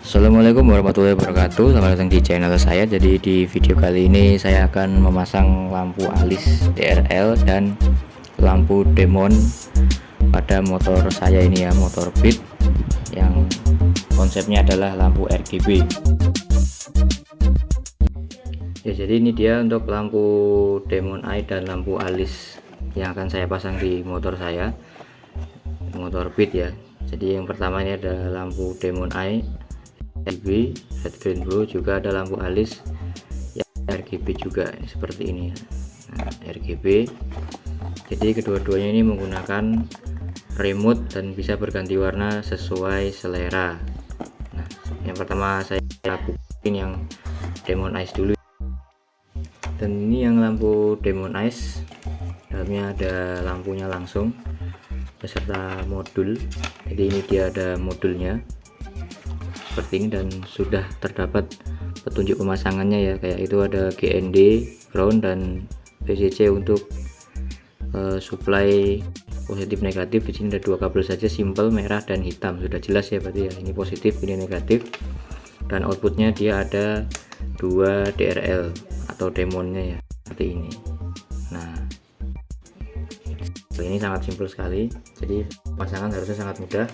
Assalamualaikum warahmatullahi wabarakatuh. Selamat datang di channel saya. Jadi di video kali ini saya akan memasang lampu alis DRL dan lampu demon pada motor saya ini ya, motor Beat yang konsepnya adalah lampu RGB. Ya, jadi ini dia untuk lampu demon eye dan lampu alis yang akan saya pasang di motor saya, motor Beat ya. Jadi yang pertama ini ada lampu demon eye RGB, red green blue, juga ada lampu alis yang RGB juga seperti ini ya. Nah, RGB. Jadi kedua-duanya ini menggunakan remote dan bisa berganti warna sesuai selera. Nah, yang pertama saya lakukan yang Demon Eyes dulu. Dan ini yang lampu Demon Eyes, dalamnya ada lampunya langsung beserta modul. Jadi ini dia ada modulnya seperti ini dan sudah terdapat petunjuk pemasangannya ya, kayak itu ada GND, ground, dan VCC untuk supply positif negatif. Di sini ada dua kabel saja, simple, merah dan hitam, sudah jelas ya berarti ya, ini positif ini negatif. Dan outputnya dia ada dua DRL atau demonnya ya, seperti ini. Nah, ini sangat simpel sekali, jadi pemasangan harusnya sangat mudah,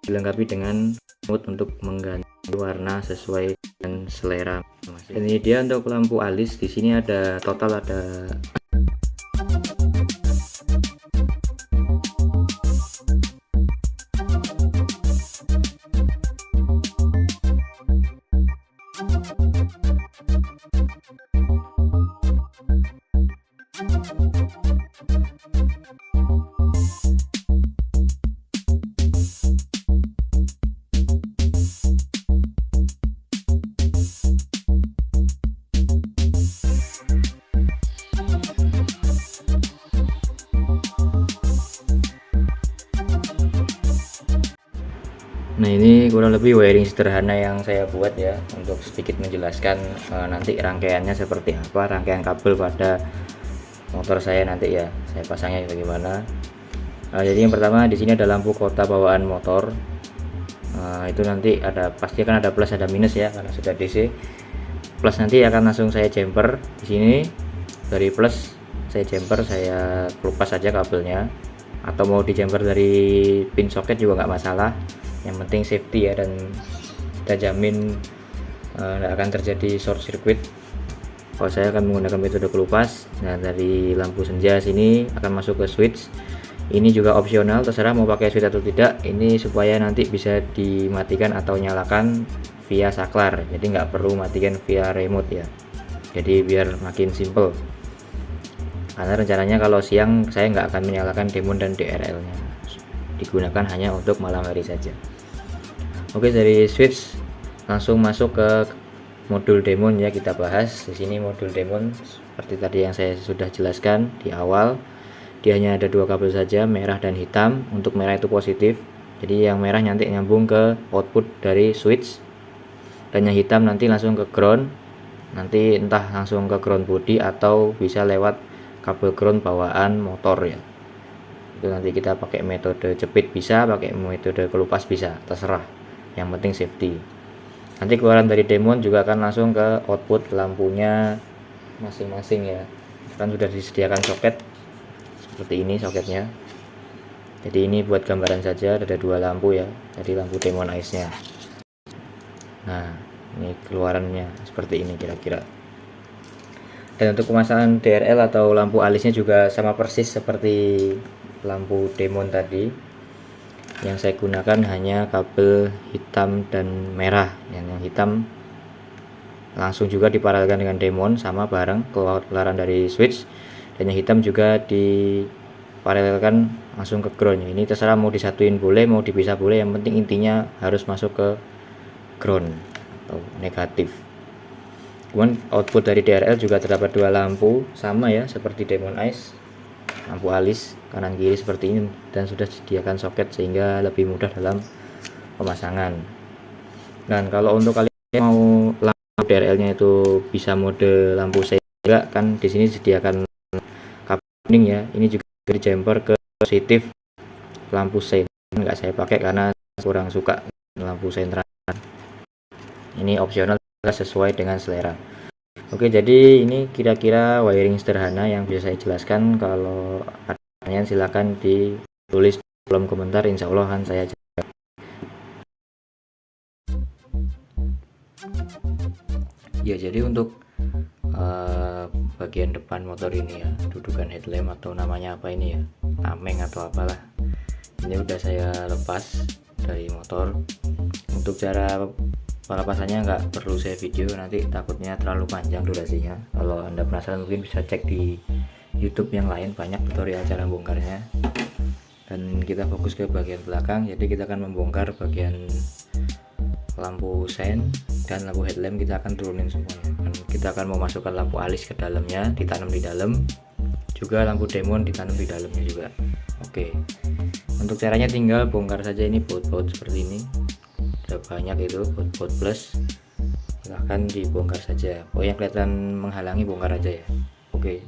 dilengkapi dengan remote untuk mengganti warna sesuai dengan selera. Dan ini dia untuk lampu alis. Di sini ada total ada Nah, ini kurang lebih wiring sederhana yang saya buat ya, untuk sedikit menjelaskan nanti rangkaiannya seperti apa, rangkaian kabel pada motor saya nanti ya, saya pasangnya bagaimana. Jadi yang pertama di sini ada lampu kota bawaan motor. Itu nanti ada, pasti akan ada plus ada minus ya, karena sudah DC. Plus nanti akan langsung saya jumper di sini, dari plus saya jumper, saya kelupas saja kabelnya, atau mau di jumper dari pin soket juga nggak masalah, yang penting safety ya, dan kita jamin tidak akan terjadi short circuit kalau saya akan menggunakan metode kelupas. Nah, dari lampu senja sini akan masuk ke switch, ini juga opsional, terserah mau pakai switch atau tidak. Ini supaya nanti bisa dimatikan atau nyalakan via saklar, jadi nggak perlu matikan via remote ya, jadi biar makin simple, karena rencananya kalau siang saya nggak akan menyalakan demon dan DRL nya, digunakan hanya untuk malam hari saja. Oke, dari switch langsung masuk ke modul demon ya, kita bahas di sini. Modul demon seperti tadi yang saya sudah jelaskan di awal, dia hanya ada dua kabel saja, merah dan hitam. Untuk merah itu positif, jadi yang merah nanti nyambung ke output dari switch, dan yang hitam nanti langsung ke ground, nanti entah langsung ke ground body atau bisa lewat kabel ground bawaan motor ya. Itu nanti kita pakai metode jepit bisa, pakai metode kelupas bisa, terserah, yang penting safety. Nanti keluaran dari demon juga akan langsung ke output lampunya masing-masing ya, kan sudah disediakan soket seperti ini soketnya. Jadi ini buat gambaran saja, ada dua lampu ya, jadi lampu demon eyes nya. Nah, ini keluarannya seperti ini kira-kira. Dan untuk pemasangan DRL atau lampu alisnya juga sama persis seperti lampu demon tadi. Yang saya gunakan hanya kabel hitam dan merah. Yang hitam langsung juga diparalelkan dengan demon, sama bareng keluaran dari switch. Dan yang hitam juga diparalelkan langsung ke ground. Ini terserah mau disatuin boleh, mau dipisah boleh, yang penting intinya harus masuk ke ground atau negatif. Kemudian output dari DRL juga terdapat dua lampu, sama ya seperti demon eyes, lampu alis kanan kiri seperti ini, dan sudah disediakan soket sehingga lebih mudah dalam pemasangan. Dan kalau untuk kalian mau lampu DRL nya itu bisa mode lampu saya juga, kan di sini disediakan kabel kuning ya, ini juga di jumper ke positif lampu sein. Nggak saya pakai karena kurang suka lampu sentral. ini opsional sesuai dengan selera. Oke, jadi ini kira-kira wiring sederhana yang bisa saya jelaskan. Kalau ada pertanyaan silakan ditulis di kolom komentar, insya Allah akan saya jawab. Ya, jadi untuk bagian depan motor ini ya, dudukan headlamp atau namanya apa ini ya, tameng atau apalah, ini udah saya lepas dari motor. Untuk cara pelepasannya nggak perlu saya video, nanti takutnya terlalu panjang durasinya. Kalau Anda penasaran mungkin bisa cek di YouTube yang lain, banyak tutorial cara bongkarnya. Dan kita fokus ke bagian belakang, jadi kita akan membongkar bagian lampu sen dan lampu headlamp, kita akan turunin semuanya. Dan kita akan memasukkan lampu alis ke dalamnya, ditanam di dalam, juga lampu demon ditanam di dalamnya juga. Oke, untuk caranya tinggal bongkar saja ini baut-baut seperti ini, ada banyak itu baut-baut plus, silahkan dibongkar saja. Pokoknya kelihatan menghalangi bongkar aja ya. Oke.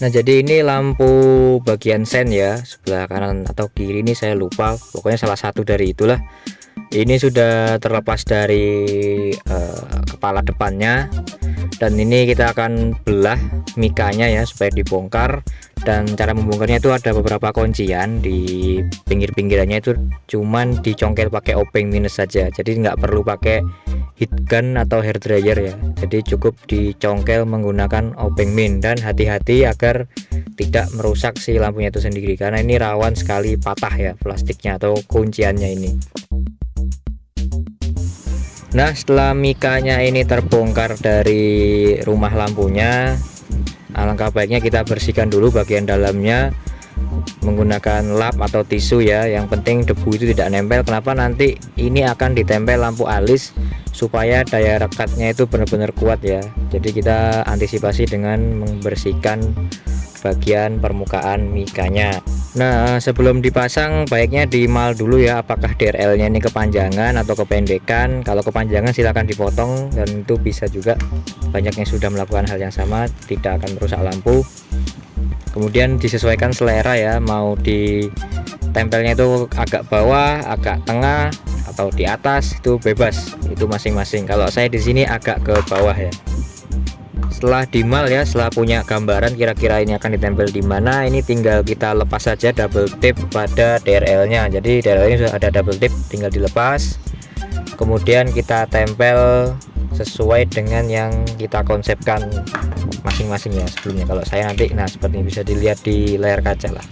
Nah, jadi ini lampu bagian sen ya, sebelah kanan atau kiri ini saya lupa, pokoknya salah satu dari itulah. Ini sudah terlepas dari kepala depannya, dan ini kita akan belah mikanya ya supaya dibongkar. Dan cara membongkarnya itu ada beberapa kuncian di pinggir-pinggirannya, itu cuman dicongkel pakai obeng minus saja, jadi nggak perlu pakai heat gun atau hair dryer ya, jadi cukup dicongkel menggunakan obeng min. Dan hati-hati agar tidak merusak si lampunya itu sendiri, karena ini rawan sekali patah ya plastiknya atau kunciannya ini. Nah, setelah mikanya ini terbongkar dari rumah lampunya, alangkah baiknya kita bersihkan dulu bagian dalamnya menggunakan lap atau tisu ya. Yang penting debu itu tidak nempel. Kenapa? Nanti ini akan ditempel lampu alis supaya daya rekatnya itu benar-benar kuat ya. Jadi kita antisipasi dengan membersihkan bagian permukaan mikanya. Nah, sebelum dipasang baiknya dimal dulu ya, apakah DRL nya ini kepanjangan atau kependekan. Kalau kepanjangan silahkan dipotong, dan itu bisa juga, banyak yang sudah melakukan hal yang sama, tidak akan merusak lampu. Kemudian disesuaikan selera ya, mau ditempelnya itu agak bawah, agak tengah, atau di atas, itu bebas, itu masing-masing. Kalau saya di sini agak ke bawah ya. Setelah dimal ya, setelah punya gambaran kira-kira ini akan ditempel di mana, ini tinggal kita lepas saja double tip pada DRL-nya. Jadi DRL-nya sudah ada double tip, tinggal dilepas. Kemudian kita tempel sesuai dengan yang kita konsepkan masing-masing ya sebelumnya. Kalau saya nanti, nah seperti ini bisa dilihat di layar kaca lah.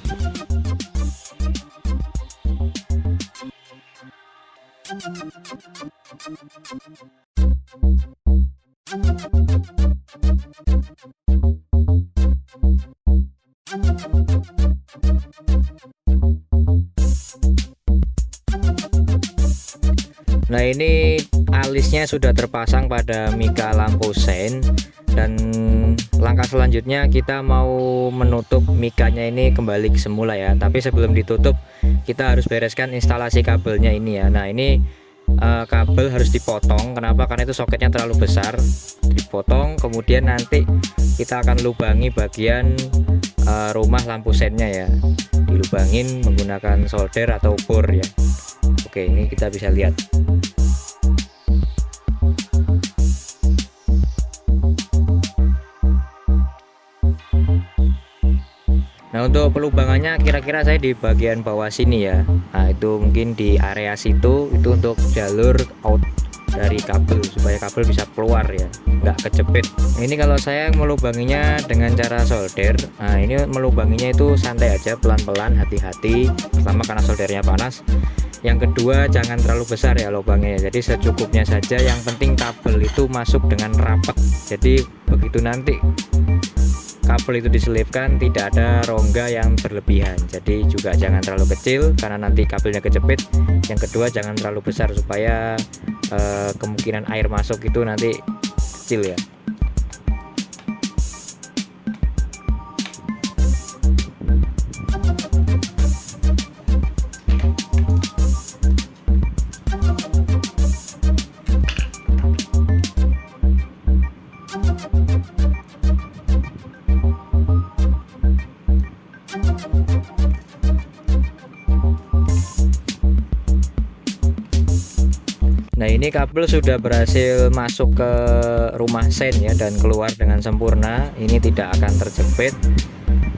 Nah, ini alisnya sudah terpasang pada mika lampu sen, dan langkah selanjutnya kita mau menutup mikanya ini kembali ke semula ya. Tapi sebelum ditutup kita harus bereskan instalasi kabelnya ini ya. Nah, ini kabel harus dipotong. Kenapa? Karena itu soketnya terlalu besar, dipotong. Kemudian nanti kita akan lubangi bagian rumah lampu sennya ya, dilubangin menggunakan solder atau bor ya. Oke, ini kita bisa lihat. Nah, untuk pelubangannya kira-kira saya di bagian bawah sini ya. Nah, itu mungkin di area situ, itu untuk jalur out dari kabel supaya kabel bisa keluar ya, nggak kejepit. Nah, ini kalau saya melubanginya dengan cara solder. Nah, ini melubanginya itu santai aja, pelan-pelan, hati-hati. Pertama karena soldernya panas. Yang kedua jangan terlalu besar ya lubangnya, jadi secukupnya saja. Yang penting kabel itu masuk dengan rapat. Jadi begitu nanti kabel itu diselipkan tidak ada rongga yang berlebihan, jadi juga jangan terlalu kecil karena nanti kabelnya kejepit. Yang kedua jangan terlalu besar supaya kemungkinan air masuk itu nanti kecil ya. Nah, ini kabel sudah berhasil masuk ke rumah sen ya dan keluar dengan sempurna. Ini tidak akan terjepit.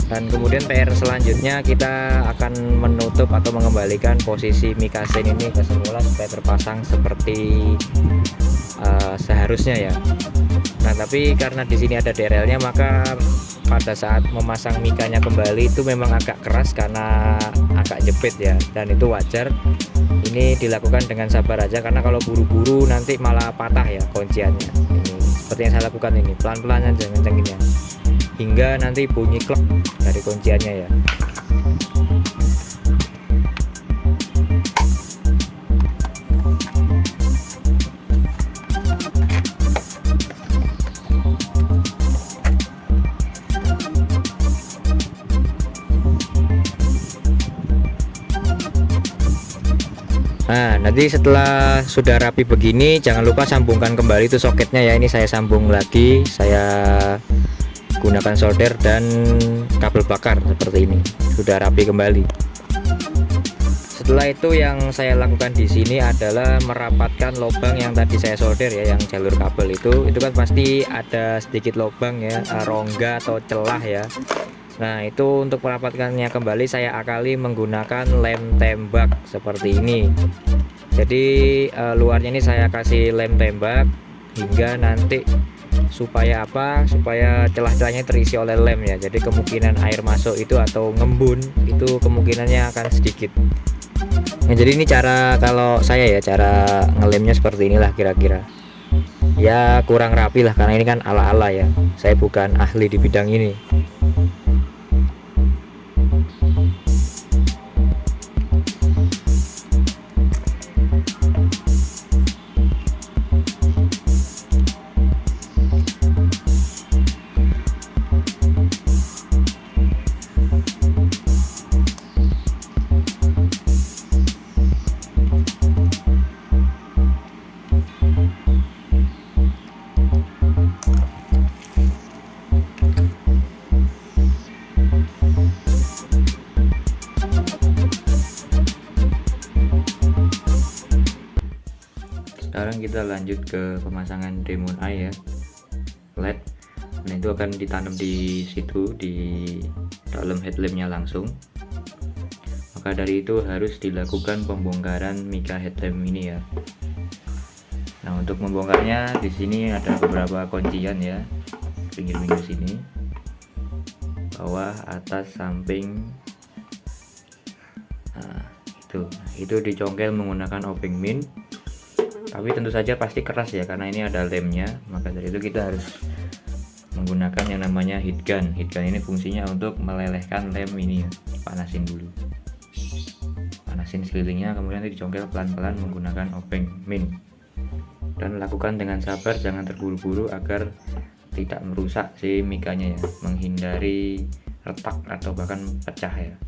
Dan kemudian PR selanjutnya kita akan menutup atau mengembalikan posisi mika sen ini ke semula supaya terpasang seperti seharusnya ya. Nah, tapi karena di sini ada DRL-nya, maka pada saat memasang mikanya kembali itu memang agak keras karena agak jepit ya, dan itu wajar. Ini dilakukan dengan sabar aja karena kalau buru-buru nanti malah patah ya kunciannya. Ini seperti yang saya lakukan ini, pelan-pelan aja ngencenginnya hingga nanti bunyi klek dari kunciannya ya. Nah, nanti setelah sudah rapi begini, jangan lupa sambungkan kembali itu soketnya ya. Ini saya sambung lagi, saya gunakan solder dan kabel bakar seperti ini. Sudah rapi kembali. Setelah itu yang saya lakukan di sini adalah merapatkan lubang yang tadi saya solder ya, yang jalur kabel itu kan pasti ada sedikit lubang ya, rongga atau celah ya. Nah, itu untuk merapatkannya kembali saya akali menggunakan lem tembak seperti ini. Jadi luarnya ini saya kasih lem tembak hingga nanti supaya apa? Supaya celah-celahnya terisi oleh lem ya. Jadi kemungkinan air masuk itu atau ngembun itu kemungkinannya akan sedikit. Nah, jadi ini cara kalau saya ya, cara ngelemnya seperti inilah kira-kira. Ya kurang rapi lah karena ini kan ala-ala ya. Saya bukan ahli di bidang ini. Sekarang kita lanjut ke pemasangan remote eye ya, LED. Nah, itu akan ditanam di situ di dalam headlampnya langsung. Maka dari itu harus dilakukan pembongkaran mika headlamp ini ya. Nah, untuk membongkarnya di sini ada beberapa kuncian ya, pinggir-pinggir sini, bawah, atas, samping. Nah, itu dicongkel menggunakan obeng min. Tapi tentu saja pasti keras ya karena ini ada lemnya. Maka dari itu kita harus menggunakan yang namanya heat gun. Heat gun ini fungsinya untuk melelehkan lem ini ya. Panasin dulu, panasin sekelilingnya, kemudian nanti dicongkel pelan-pelan menggunakan obeng min. Dan lakukan dengan sabar, jangan terburu-buru agar tidak merusak si mikanya ya, menghindari retak atau bahkan pecah ya.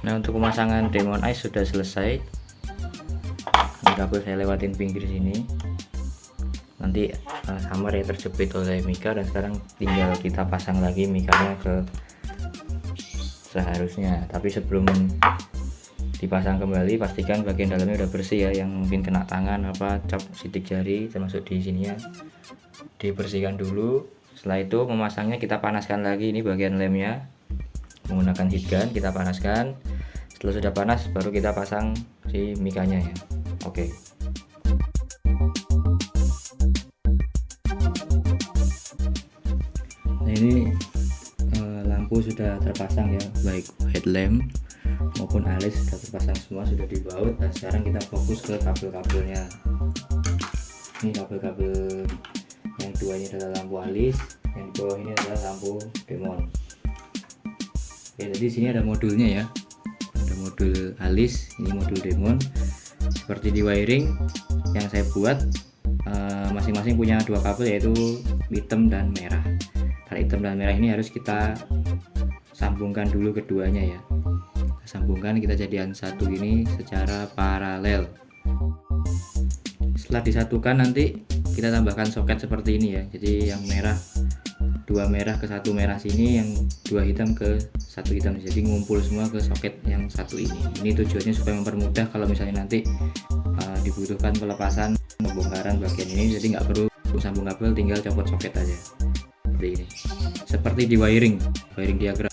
Nah, untuk pemasangan Demon Eyes sudah selesai. Ini kabel saya lewatin pinggir sini, nanti samar ya terjepit oleh mika, dan sekarang tinggal kita pasang lagi mikanya ke seharusnya. Tapi sebelum dipasang kembali, pastikan bagian dalamnya udah bersih ya, yang mungkin kena tangan apa cap sidik jari termasuk di sini ya, dibersihkan dulu. Setelah itu memasangnya kita panaskan lagi ini bagian lemnya menggunakan heat gun, kita panaskan. Setelah sudah panas baru kita pasang si mikanya ya. Oke. Nah, ini lampu sudah terpasang ya, baik headlamp maupun alis sudah terpasang semua, sudah dibaut. Dan sekarang kita fokus ke kabel-kabelnya. Ini kabel-kabel yang dua ini adalah lampu alis, yang bawah ini adalah lampu demon. Ya, jadi sini ada modulnya ya, ada modul alis, ini modul demon. Seperti di wiring yang saya buat, masing-masing punya dua kabel, yaitu hitam dan merah. Kalau hitam dan merah ini harus kita sambungkan dulu keduanya ya, kita sambungkan, kita jadikan satu ini secara paralel. Setelah disatukan nanti kita tambahkan soket seperti ini ya, jadi yang merah, dua merah ke satu merah sini, yang dua hitam ke satu hitam, jadi ngumpul semua ke soket yang satu ini. Ini tujuannya supaya mempermudah kalau misalnya nanti dibutuhkan pelepasan pembongkaran bagian ini, jadi nggak perlu sambung kabel, tinggal copot soket aja seperti ini, seperti di wiring diagram.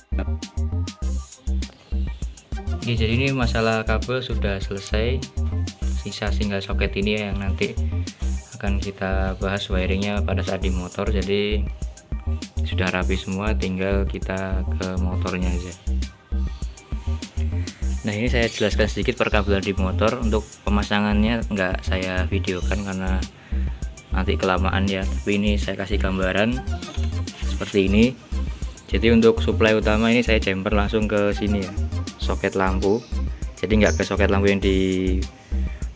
Oke, jadi ini masalah kabel sudah selesai, sisa tinggal soket ini yang nanti akan kita bahas wiringnya pada saat di motor. Jadi sudah rapi semua, tinggal kita ke motornya aja. Nah, ini saya jelaskan sedikit perkabelan di motor. Untuk pemasangannya nggak saya videokan karena nanti kelamaan ya, tapi ini saya kasih gambaran seperti ini. Jadi untuk suplai utama ini saya jumper langsung ke sini ya, soket lampu. Jadi nggak ke soket lampu yang di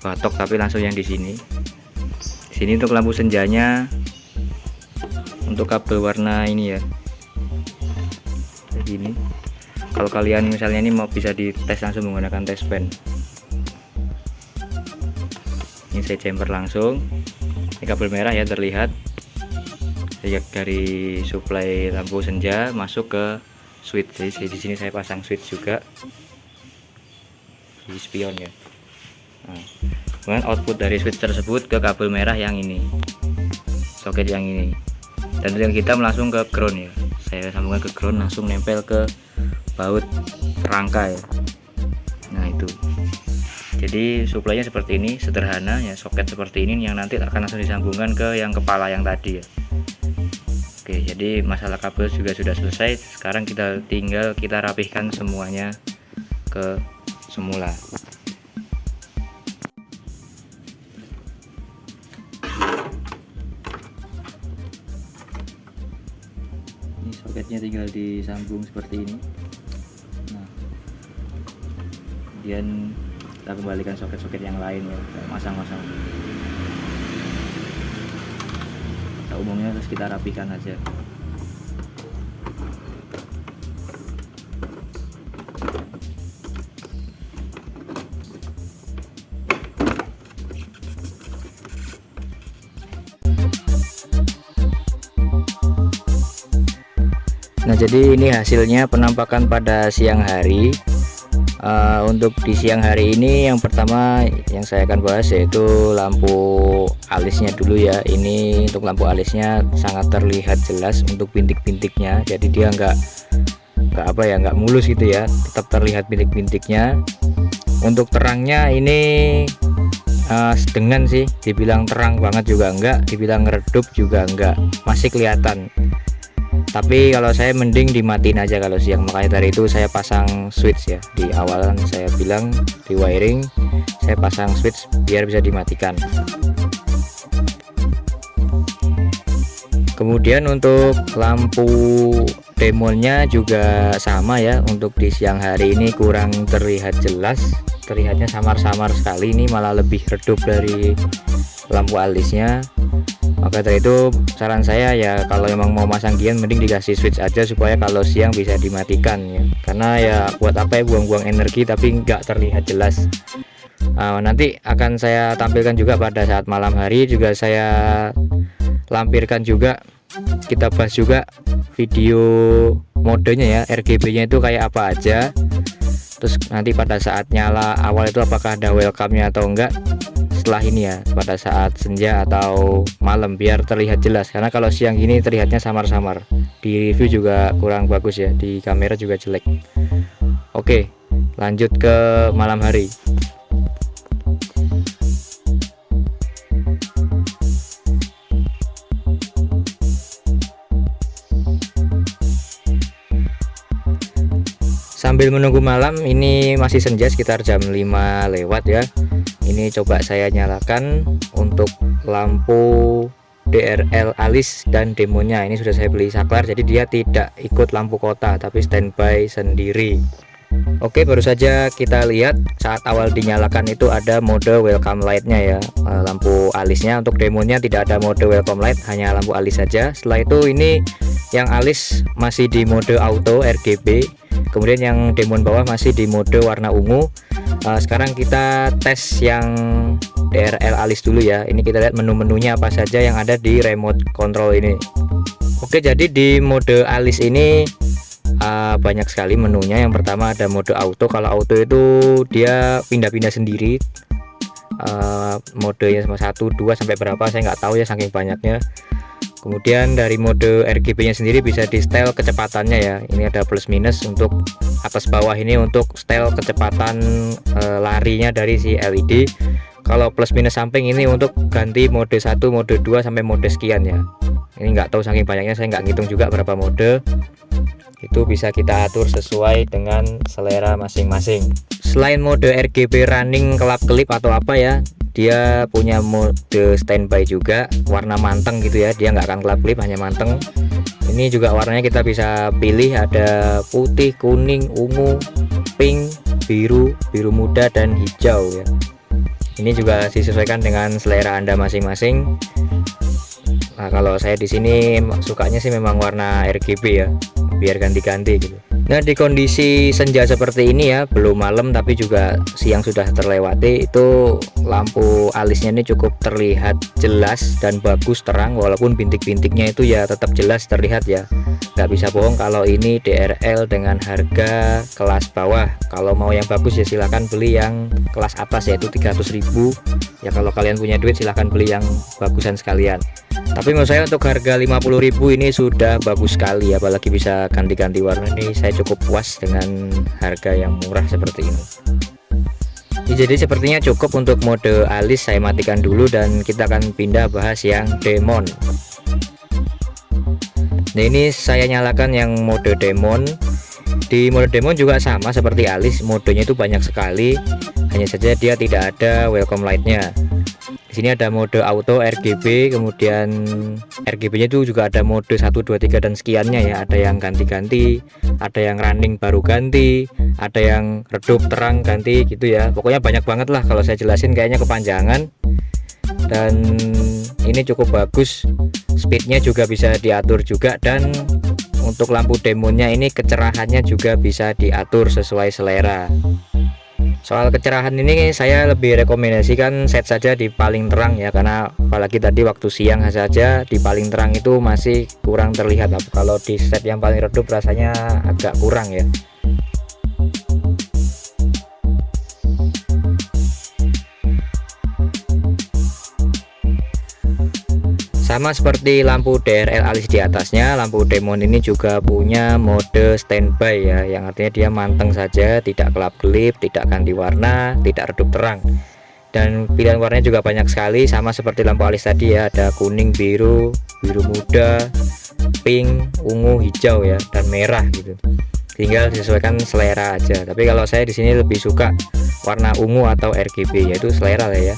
batok, tapi langsung yang di sini. Sini untuk lampu senjanya, untuk kabel warna ini ya, begini. Kalau kalian misalnya ini mau bisa dites langsung menggunakan test pen. Ini saya jumper langsung. Ini kabel merah ya, terlihat dari suplai lampu senja masuk ke switch. Jadi di sini saya pasang switch juga di spion ya. Nah, kemudian output dari switch tersebut ke kabel merah yang ini, soket yang ini, dan yang hitam langsung ke ground ya. Saya sambungkan ke ground, langsung nempel ke baut rangka ya. Nah, itu jadi suplainya seperti ini, sederhana ya, soket seperti ini yang nanti akan langsung disambungkan ke yang kepala yang tadi ya. Oke, jadi masalah kabel juga sudah selesai. Sekarang kita tinggal kita rapihkan semuanya ke semula. Ini soketnya tinggal disambung seperti ini. Nah, kemudian kita kembalikan soket-soket yang lain ya, masang-masang. Umumnya terus kita rapikan aja. Nah, jadi ini hasilnya penampakan pada siang hari. Untuk di siang hari ini yang pertama yang saya akan bahas yaitu lampu alisnya dulu ya. Ini untuk lampu alisnya sangat terlihat jelas untuk bintik-bintiknya, jadi dia nggak mulus gitu ya, tetap terlihat bintik-bintiknya. Untuk terangnya ini sedengan sih, dibilang terang banget juga enggak, dibilang redup juga enggak, masih kelihatan. Tapi kalau saya mending dimatiin aja kalau siang, makanya dari itu saya pasang switch ya. Di awalan saya bilang di wiring saya pasang switch biar bisa dimatikan. Kemudian untuk lampu demonnya juga sama ya. Untuk di siang hari ini kurang terlihat jelas, terlihatnya samar-samar sekali, ini malah lebih redup dari lampu alisnya. Maka dari itu saran saya ya, kalau memang mau masang gian mending dikasih switch aja, supaya kalau siang bisa dimatikan ya, karena ya buat apa ya buang-buang energi tapi nggak terlihat jelas. Nanti akan saya tampilkan juga pada saat malam hari, juga saya lampirkan juga, kita bahas juga video modenya ya, RGB nya itu kayak apa aja. Terus nanti pada saat nyala awal itu apakah ada welcome-nya atau enggak setelah ini ya, pada saat senja atau malam, biar terlihat jelas. Karena kalau siang gini terlihatnya samar-samar, di review juga kurang bagus ya, di kamera juga jelek. Oke, lanjut ke malam hari. Sambil menunggu malam, ini masih senja sekitar jam 5 lewat ya. Ini coba saya nyalakan untuk lampu DRL alis dan demonya. Ini sudah saya beli saklar, jadi dia tidak ikut lampu kota tapi standby sendiri. Oke, baru saja kita lihat saat awal dinyalakan itu ada mode welcome light-nya ya, lampu alisnya. Untuk demonya tidak ada mode welcome light, hanya lampu alis saja. Setelah itu ini yang alis masih di mode auto RGB, kemudian yang demon bawah masih di mode warna ungu. Sekarang kita tes yang DRL alis dulu ya. Ini kita lihat menu-menunya apa saja yang ada di remote control ini. Oke, jadi di mode alis ini banyak sekali menunya. Yang pertama ada mode auto. Kalau auto itu dia pindah-pindah sendiri, modenya sama 1, 2 sampai berapa saya nggak tahu ya, saking banyaknya. Kemudian dari mode RGB nya sendiri bisa di setel kecepatannya ya. Ini ada plus minus untuk atas bawah, ini untuk setel kecepatan larinya dari si LED. Kalau plus minus samping ini untuk ganti mode 1, mode 2 sampai mode sekian ya. Ini nggak tahu saking banyaknya, saya nggak ngitung juga berapa mode. Itu bisa kita atur sesuai dengan selera masing-masing. Selain mode RGB running kelap-kelip atau apa ya, dia punya mode standby juga, warna manteng gitu ya, dia nggak akan kelap-kelip, hanya manteng. Ini juga warnanya kita bisa pilih, ada putih, kuning, ungu, pink, biru, biru muda, dan hijau ya. Ini juga disesuaikan dengan selera Anda masing-masing. Nah, kalau saya di sini sukanya sih memang warna RGB ya, biar ganti-ganti gitu. Nah, di kondisi senja seperti ini ya, belum malam tapi juga siang sudah terlewati, itu lampu alisnya ini cukup terlihat jelas dan bagus, terang, walaupun bintik-bintiknya itu ya tetap jelas terlihat ya. Nggak bisa bohong kalau ini DRL dengan harga kelas bawah. Kalau mau yang bagus ya silahkan beli yang kelas atas, yaitu 300.000 ya. Kalau kalian punya duit silahkan beli yang bagusan sekalian. Tapi menurut saya untuk harga 50.000 ini sudah bagus sekali, apalagi bisa ganti-ganti warna. Ini saya cukup puas dengan harga yang murah seperti ini. Jadi sepertinya cukup untuk mode alis, saya matikan dulu dan kita akan pindah bahas yang demon. Nah, ini saya nyalakan yang mode demon. Di mode demon juga sama seperti alis, modenya itu banyak sekali, hanya saja dia tidak ada welcome light-nya. Di sini ada mode auto RGB, kemudian RGB-nya itu juga ada mode 1, 2, 3 dan sekiannya ya. Ada yang ganti-ganti, ada yang running baru ganti, ada yang redup terang ganti gitu ya. Pokoknya banyak banget lah, kalau saya jelasin kayaknya kepanjangan. Dan ini cukup bagus, speednya juga bisa diatur juga, dan untuk lampu demonnya ini kecerahannya juga bisa diatur sesuai selera. Soal kecerahan ini saya lebih rekomendasikan set saja di paling terang ya, karena apalagi tadi waktu siang saja di paling terang itu masih kurang terlihat. Kalau di set yang paling redup rasanya agak kurang ya. Sama seperti lampu DRL alis di atasnya, lampu demon ini juga punya mode standby ya, yang artinya dia manteng saja, tidak kelap-kelip, tidak ganti warna, tidak redup terang. Dan pilihan warnanya juga banyak sekali, sama seperti lampu alis tadi ya, ada kuning, biru, biru muda, pink, ungu, hijau ya, dan merah gitu. Tinggal disesuaikan selera aja. Tapi kalau saya di sini lebih suka warna ungu atau RGB, yaitu selera lah ya.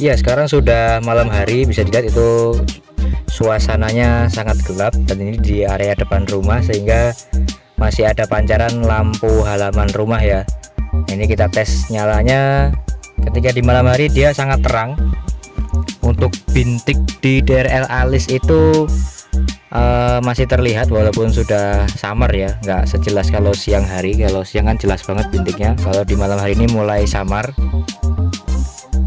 Ya, sekarang sudah malam hari, bisa dilihat itu suasananya sangat gelap, dan ini di area depan rumah sehingga masih ada pancaran lampu halaman rumah ya. Ini kita tes nyalanya. Ketika di malam hari dia sangat terang. Untuk bintik di DRL alis itu masih terlihat walaupun sudah samar ya, nggak sejelas kalau siang hari. Kalau siang kan jelas banget bintiknya, kalau di malam hari ini mulai samar.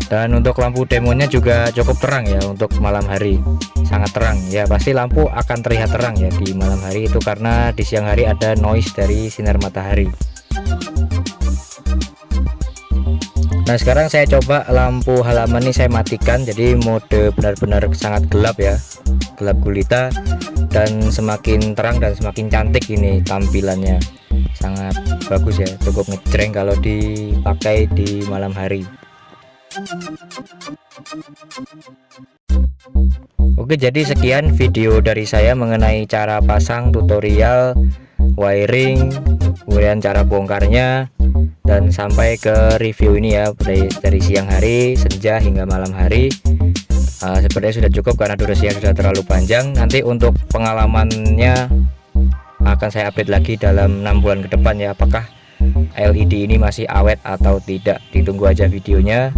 Dan untuk lampu demonya juga cukup terang ya, untuk malam hari sangat terang ya. Pasti lampu akan terlihat terang ya di malam hari itu, karena di siang hari ada noise dari sinar matahari. Nah, sekarang saya coba lampu halaman ini saya matikan, jadi mode benar-benar sangat gelap ya, gelap gulita, dan semakin terang dan semakin cantik ini tampilannya, sangat bagus ya, cukup ngejreng kalau dipakai di malam hari. Oke, jadi sekian video dari saya mengenai cara pasang, tutorial wiring, kemudian cara bongkarnya, dan sampai ke review ini ya, dari siang hari, senja hingga malam hari. Sepertinya sudah cukup karena durasinya sudah terlalu panjang. Nanti untuk pengalamannya akan saya update lagi dalam 6 bulan ke depan ya, apakah LED ini masih awet atau tidak. Ditunggu aja videonya.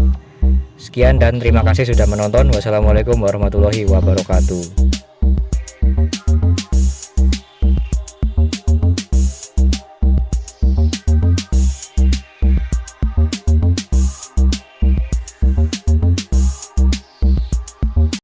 Sekian dan terima kasih sudah menonton. Wassalamualaikum warahmatullahi wabarakatuh.